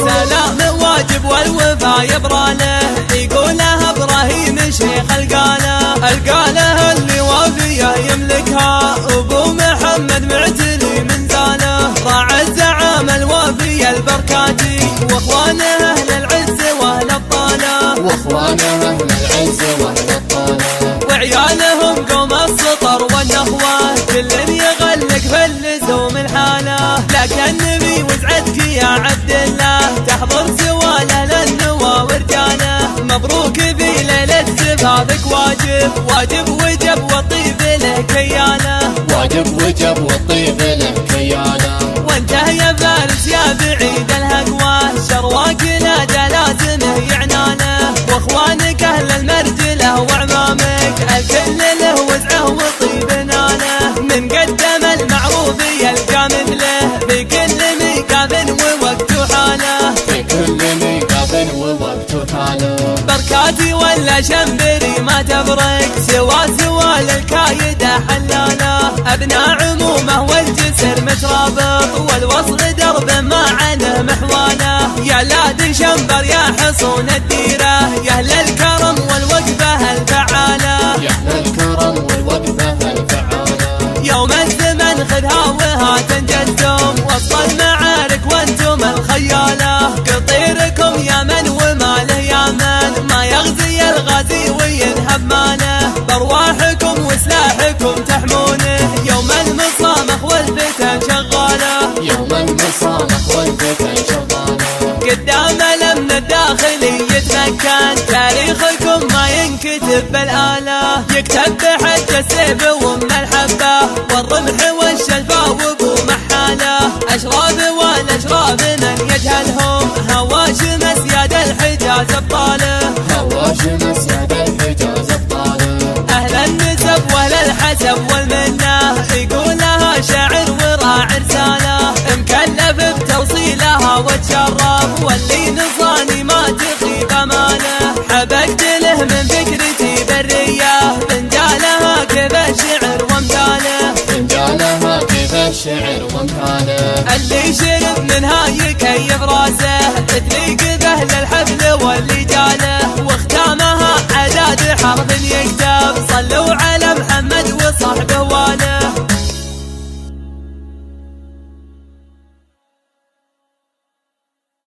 سلام واجب والوفا يبراله، يقولها ابراهيم شيخ القاله اللي وافيه يملكها ابو محمد معتلي من زاله، ضاع الزعام الوافي البركاتي واخوانه اهل العز واهل الطاله، وعيالهم قوم السطر والنخوه كل يغلق في اللزوم الحاله، لك النبي وسعدك يا عبد الله تحضر سواله للنوى ورجاله، مبروك في ليله زفافك واجب وجب والطيب له كياله، وانته يا فارس يا بعيد الهقوه شرواك لا جلاسمه يعنانه، واخوانك اهل المرجله وعمامك الكل له وزعه وطيب ناله، من قدم المعروف يلقى مثله في كل ميقاف ووقت حاله، بركاتي ولا شمبري ما تفرق سوى للكايده حلاله، ابناء عمومه والجسر مترابط والوصل درب ما عنه محواله، يا لاد شمبر يا حصون الديره يا اهل الكرم والوقفه الفعاله، يوم الزمن خذها وهات جدهم وسط المعارك وانتم الخياله، قطيركم يا من وماله يا من ما يغزي الغازي وينهب ماله، بارواحكم وسلاحكم تحمونه يوم المصامخ والفتن شغاله، قدام الامن الداخلي يتمكن تاريخكم ما ينكتب بالآلة، يكتب بحد السيف ومن الحبة والرمح والشلفة وابو محالة، اشراف والاشراف من يجهلهم هواشم اسياد الحجاز ابطاله، اهل النسب واهل الحسب والمنه يقولها شاعر وراع رساله، مكلف بتوصيلها وتشرف واللي نصاني ما تخيب امانه، حبكت له من فكرتي بريه فنجالها كيف الشعر وامثاله، اللي شرب منها يكيف راسه